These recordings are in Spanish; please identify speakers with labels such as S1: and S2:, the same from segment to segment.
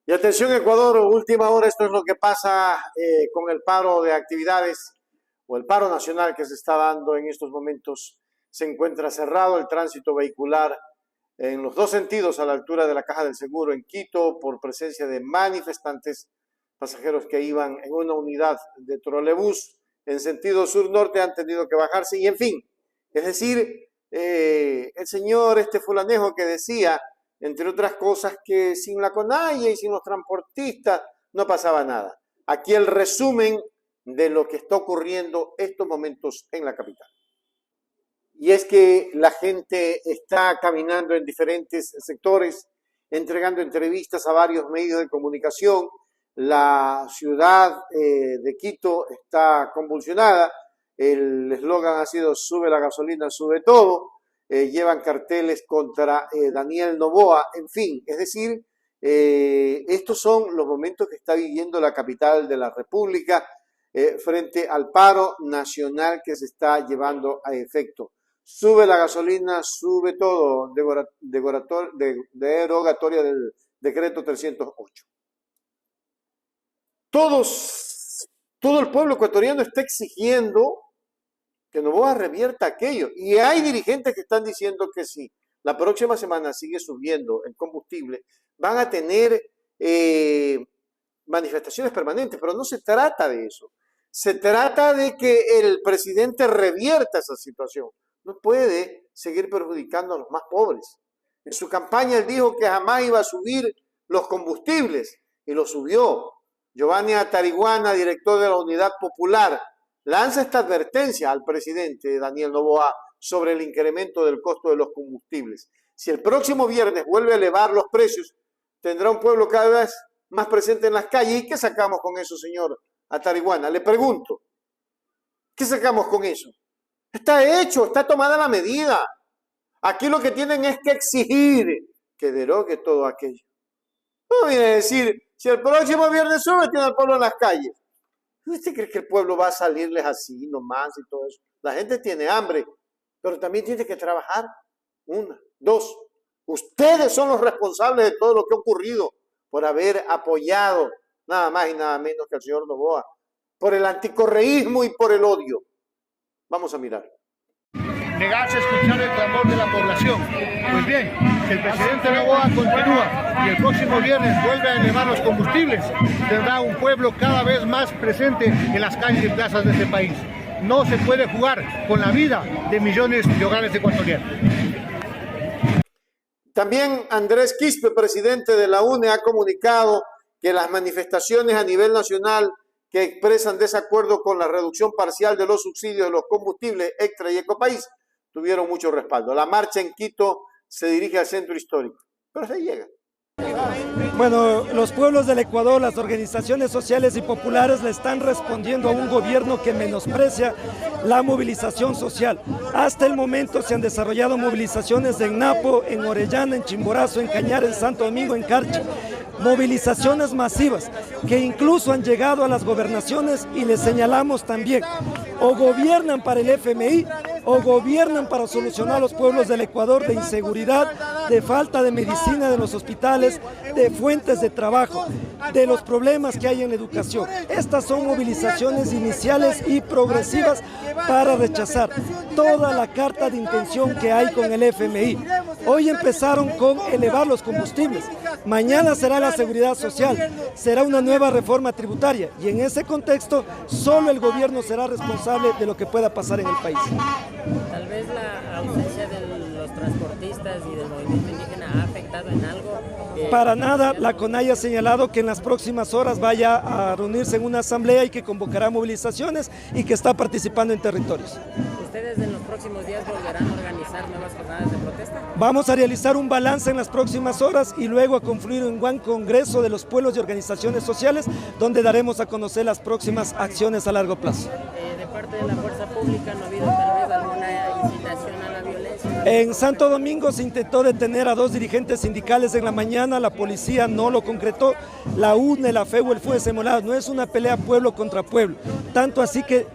S1: Y atención Ecuador, última hora, esto es lo que pasa con el paro de actividades o el paro nacional que se está dando en estos momentos. Se encuentra cerrado el tránsito vehicular en los dos sentidos a la altura de la Caja del Seguro en Quito por presencia de manifestantes, pasajeros que iban en una unidad de trolebús en sentido sur-norte han tenido que bajarse y en fin, es decir, el señor fulanejo que decía, entre otras cosas, que sin la CONAIE y sin los transportistas no pasaba nada. Aquí el resumen de lo que está ocurriendo estos momentos en la capital. Y es que la gente está caminando en diferentes sectores, entregando entrevistas a varios medios de comunicación. La ciudad de Quito está convulsionada. El eslogan ha sido "sube la gasolina, sube todo". Llevan carteles contra Daniel Noboa, en fin, es decir, estos son los momentos que está viviendo la capital de la República frente al paro nacional que se está llevando a efecto. Sube la gasolina, sube todo, derogatoria del decreto 308. Todo el pueblo ecuatoriano está exigiendo que Noboa revierta aquello. Y hay dirigentes que están diciendo que si la próxima semana sigue subiendo el combustible, van a tener manifestaciones permanentes, pero no se trata de eso. Se trata de que el presidente revierta esa situación. No puede seguir perjudicando a los más pobres. En su campaña él dijo que jamás iba a subir los combustibles y lo subió. Giovanni Atariguana, director de la Unidad Popular, lanza esta advertencia al presidente Daniel Noboa sobre el incremento del costo de los combustibles. Si el próximo viernes vuelve a elevar los precios, tendrá un pueblo cada vez más presente en las calles. ¿Y qué sacamos con eso, señor Atariguana? Le pregunto, ¿qué sacamos con eso? Está hecho, está tomada la medida. Aquí lo que tienen es que exigir que derogue todo aquello. No viene a decir, si el próximo viernes sube, tiene al pueblo en las calles. ¿Usted cree que el pueblo va a salirles así nomás y todo eso? La gente tiene hambre, pero también tiene que trabajar. Una, dos. Ustedes son los responsables de todo lo que ha ocurrido por haber apoyado nada más y nada menos que al señor Noboa, por el anticorreísmo y por el odio. Vamos a mirar.
S2: Negarse a escuchar el clamor de la población. Pues bien, si el presidente Noboa continúa y el próximo viernes vuelve a elevar los combustibles, tendrá un pueblo cada vez más presente en las calles y plazas de este país. No se puede jugar con la vida de millones de hogares ecuatorianos.
S1: También Andrés Quispe, presidente de la UNE, ha comunicado que las manifestaciones a nivel nacional que expresan desacuerdo con la reducción parcial de los subsidios de los combustibles Extra y Ecopaís tuvieron mucho respaldo. La marcha en Quito se dirige al centro histórico, pero se llega.
S3: Bueno, los pueblos del Ecuador, las organizaciones sociales y populares le están respondiendo a un gobierno que menosprecia la movilización social. Hasta el momento se han desarrollado movilizaciones en Napo, en Orellana, en Chimborazo, en Cañar, en Santo Domingo, en Carchi. Movilizaciones masivas que incluso han llegado a las gobernaciones y les señalamos también, o gobiernan para el FMI o gobiernan para solucionar a los pueblos del Ecuador de inseguridad, de falta de medicina de los hospitales, de fuentes de trabajo, de los problemas que hay en la educación. Estas son movilizaciones iniciales y progresivas para rechazar toda la carta de intención que hay con el FMI. Hoy empezaron con elevar los combustibles, mañana será la seguridad social, será una nueva reforma tributaria y en ese contexto solo el gobierno será responsable de lo que pueda pasar en el país.
S4: Tal vez la ausencia de los transportistas y del movimiento indígena ha afectado en algo.
S3: Para nada, la CONAIE ha señalado que en las próximas horas vaya a reunirse en una asamblea y que convocará movilizaciones y que está participando en territorios.
S4: ¿Ustedes en los próximos días volverán a organizar nuevas jornadas de protesta?
S3: Vamos a realizar un balance en las próximas horas y luego a confluir en un gran congreso de los pueblos y organizaciones sociales donde daremos a conocer las próximas acciones a largo plazo.
S4: De parte de la fuerza pública no ha habido tal vez alguna incitación a la violencia.
S3: En Santo Domingo se intentó detener a 2 dirigentes sindicales en la mañana, la policía no lo concretó, la UNE, la FEUEL fue desemolada. No es una pelea pueblo contra pueblo, tanto así que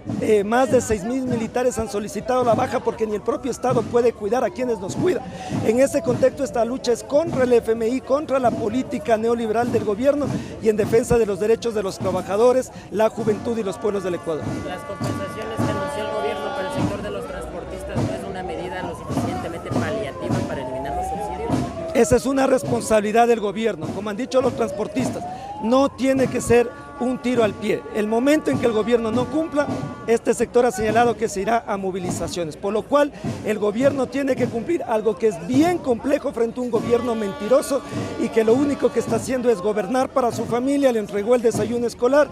S3: más de 6.000 militares han solicitado la baja porque ni el propio Estado puede cuidar a quienes nos cuidan. En ese contexto esta lucha es contra el FMI, contra la política neoliberal del gobierno y en defensa de los derechos de los trabajadores, la juventud y los pueblos del Ecuador.
S4: Las compensaciones que anunció el gobierno para el sector de los transportistas no es una medida lo suficientemente paliativa para eliminar los subsidios.
S3: Esa es una responsabilidad del gobierno, como han dicho los transportistas, no tiene que ser un tiro al pie. El momento en que el gobierno no cumpla, este sector ha señalado que se irá a movilizaciones, por lo cual el gobierno tiene que cumplir algo que es bien complejo frente a un gobierno mentiroso y que lo único que está haciendo es gobernar para su familia. Le entregó el desayuno escolar,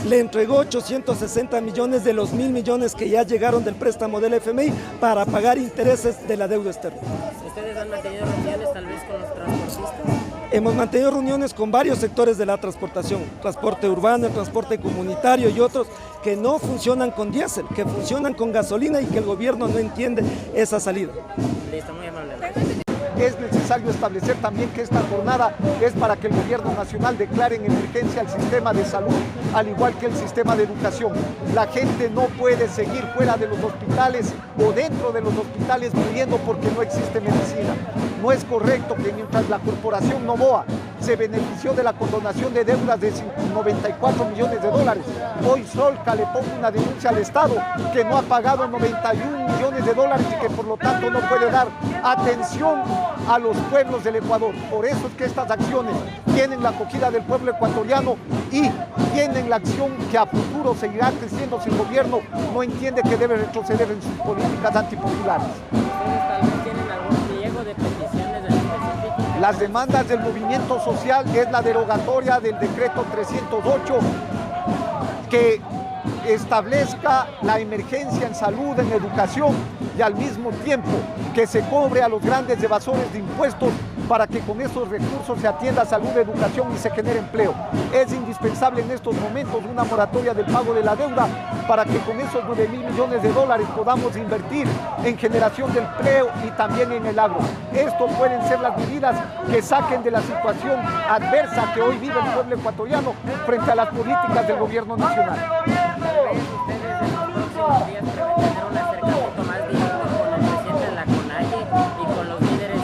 S3: le entregó 860 millones de los 1.000 millones que ya llegaron del préstamo del FMI para pagar intereses de la deuda externa.
S4: ¿Ustedes han mantenido reuniones tal vez con los transportistas?
S3: Hemos mantenido reuniones con varios sectores de la transportación, transporte urbano, el transporte comunitario y otros que no funcionan con diésel, que funcionan con gasolina y que el gobierno no entiende esa salida.
S4: Listo, muy amable.
S5: Es necesario establecer también que esta jornada es para que el gobierno nacional declare en emergencia el sistema de salud, al igual que el sistema de educación. La gente no puede seguir fuera de los hospitales o dentro de los hospitales muriendo porque no existe medicina. No es correcto que mientras la corporación Novoa se benefició de la condonación de deudas de 94 millones de dólares, hoy Solca le pone una denuncia al Estado que no ha pagado 91 millones de dólares y que por lo tanto no puede dar atención a los pueblos del Ecuador. Por eso es que estas acciones tienen la acogida del pueblo ecuatoriano y tienen la acción que a futuro seguirá creciendo si el gobierno no entiende que debe retroceder en sus políticas antipopulares.
S4: ¿Ustedes tal vez tienen algún pliego de peticiones en específico?
S5: Las demandas del movimiento social es la derogatoria del decreto 308 que establezca la emergencia en salud, en educación y al mismo tiempo que se cobre a los grandes evasores de impuestos para que con esos recursos se atienda salud, educación y se genere empleo. Es indispensable en estos momentos una moratoria del pago de la deuda para que con esos 9.000 millones de dólares podamos invertir en generación de empleo y también en el agro. Esto pueden ser las medidas que saquen de la situación adversa que hoy vive el pueblo ecuatoriano frente a las políticas del gobierno nacional.
S4: Tal vez ustedes en los próximos días prevén tener un acercamiento más directo con el presidente de la CONAIE y con los líderes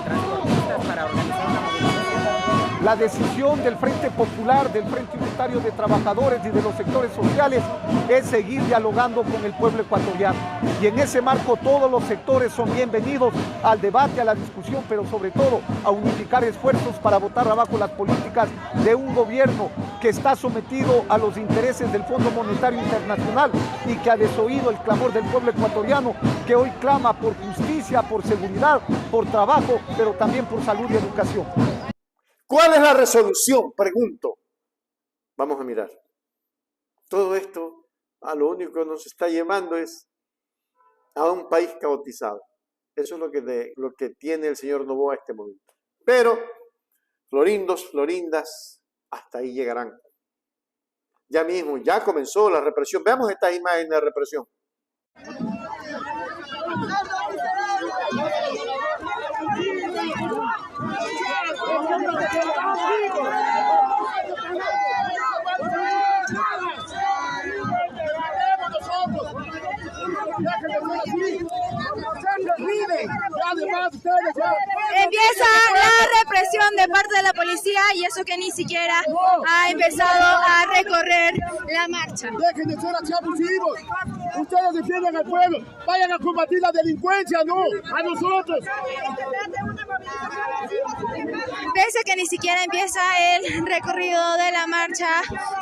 S4: transportistas para organizar una movilización.
S5: La decisión del Frente Popular, del Frente Unitario de Trabajadores y de los sectores sociales es seguir dialogando con el pueblo ecuatoriano. Y en ese marco todos los sectores son bienvenidos al debate, a la discusión, pero sobre todo a unificar esfuerzos para botar abajo las políticas de un gobierno que está sometido a los intereses del Fondo Monetario Internacional y que ha desoído el clamor del pueblo ecuatoriano, que hoy clama por justicia, por seguridad, por trabajo, pero también por salud y educación.
S1: ¿Cuál es la resolución? Pregunto. Vamos a mirar. Todo esto a lo único que nos está llevando es a un país caotizado. Eso es lo que tiene el señor Novoa en este momento. Pero, florindos, florindas, hasta ahí llegarán. Ya mismo, ya comenzó la represión. Veamos estas imágenes de represión.
S6: Empieza la represión de parte de la policía y eso que ni siquiera ha empezado a recorrer la marcha.
S7: Dejen de ser así abusivos. Ustedes defienden al pueblo. Vayan a combatir la delincuencia, no a nosotros.
S6: Pese a que ni siquiera empieza el recorrido de la marcha,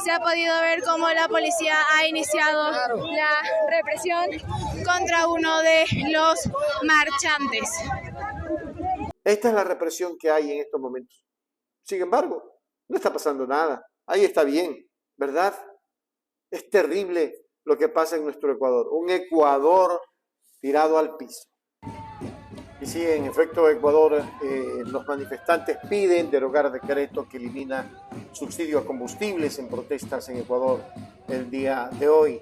S6: se ha podido ver cómo la policía ha iniciado la represión contra uno de los marchantes.
S1: Esta es la represión que hay en estos momentos. Sin embargo, no está pasando nada. Ahí está bien, ¿verdad? Es terrible lo que pasa en nuestro Ecuador. Un Ecuador tirado al piso. Y sí, en efecto, Ecuador, los manifestantes piden derogar decreto que elimina subsidio a combustibles en protestas en Ecuador el día de hoy.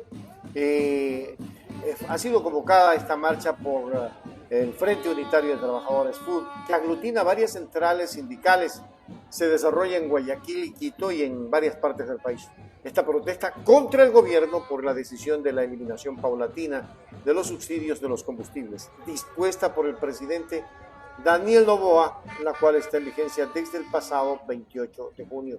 S1: Ha sido convocada esta marcha por el Frente Unitario de Trabajadores FUT, que aglutina varias centrales sindicales, se desarrolla en Guayaquil y Quito y en varias partes del país. Esta protesta contra el gobierno por la decisión de la eliminación paulatina de los subsidios de los combustibles, dispuesta por el presidente Daniel Noboa, la cual está en vigencia desde el pasado 28 de junio.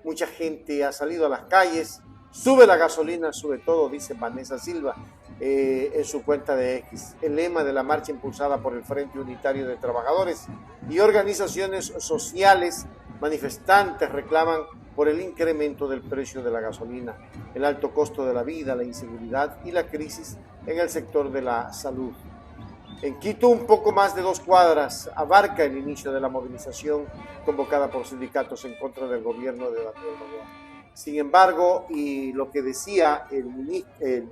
S1: Mucha gente ha salido a las calles, sube la gasolina, sobre todo, dice Vanessa Silva en su cuenta de X. El lema de la marcha impulsada por el Frente Unitario de Trabajadores y organizaciones sociales manifestantes reclaman por el incremento del precio de la gasolina, el alto costo de la vida, la inseguridad y la crisis en el sector de la salud. En Quito, un poco más de 2 cuadras abarca el inicio de la movilización convocada por sindicatos en contra del gobierno de Daniel Noboa. Sin embargo, y lo que decía el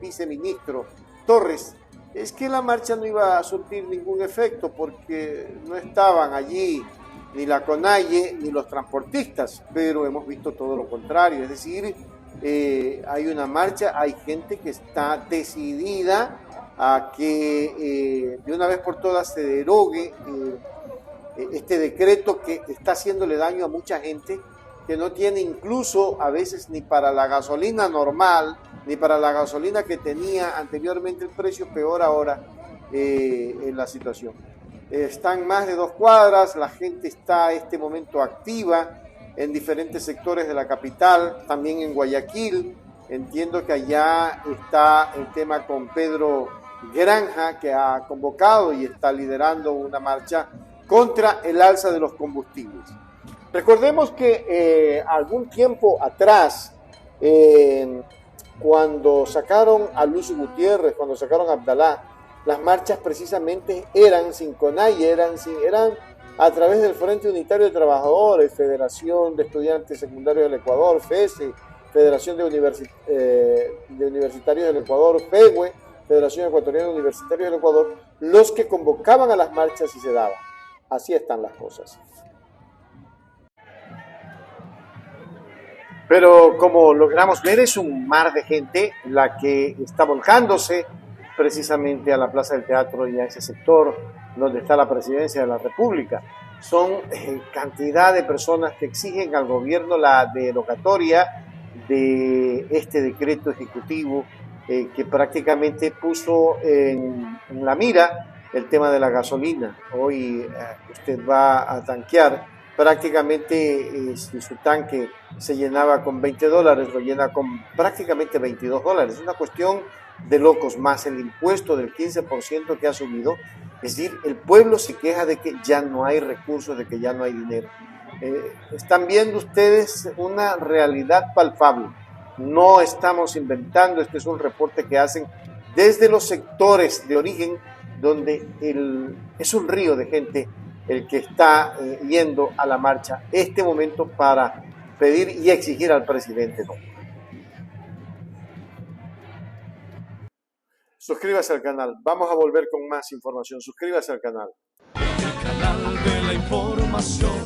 S1: viceministro Torres, es que la marcha no iba a surtir ningún efecto porque no estaban allí ni la CONAIE ni los transportistas, pero hemos visto todo lo contrario, es decir, hay una marcha, hay gente que está decidida a que de una vez por todas se derogue este decreto que está haciéndole daño a mucha gente que no tiene incluso a veces ni para la gasolina normal, ni para la gasolina que tenía anteriormente el precio, peor ahora en la situación. Están más de 2 cuadras, la gente está en este momento activa en diferentes sectores de la capital, también en Guayaquil. Entiendo que allá está el tema con Pedro Granja, que ha convocado y está liderando una marcha contra el alza de los combustibles. Recordemos que algún tiempo atrás, cuando sacaron a Luis Gutiérrez, cuando sacaron a Abdalá, las marchas precisamente eran sin CONAIE, eran a través del Frente Unitario de Trabajadores, Federación de Estudiantes Secundarios del Ecuador, FESE, Federación de Universitarios del Ecuador, FEGUE, Federación Ecuatoriana de Universitarios del Ecuador, los que convocaban a las marchas y se daban. Así están las cosas. Pero como logramos ver, es un mar de gente la que está volcándose precisamente a la Plaza del Teatro y a ese sector donde está la Presidencia de la República. Son cantidad de personas que exigen al gobierno la derogatoria de este decreto ejecutivo que prácticamente puso en la mira el tema de la gasolina. Hoy usted va a tanquear, prácticamente si su tanque se llenaba con $20, lo llena con prácticamente $22. Es una cuestión de locos, más el impuesto del 15% que ha subido. Es decir, el pueblo se queja de que ya no hay recursos, de que ya no hay dinero. Están viendo ustedes una realidad palpable. No estamos inventando, este es un reporte que hacen desde los sectores de origen, donde es un río de gente el que está yendo a la marcha este momento para pedir y exigir al presidente. Suscríbase al canal, vamos a volver con más información. Suscríbase al canal.
S8: El canal de la información.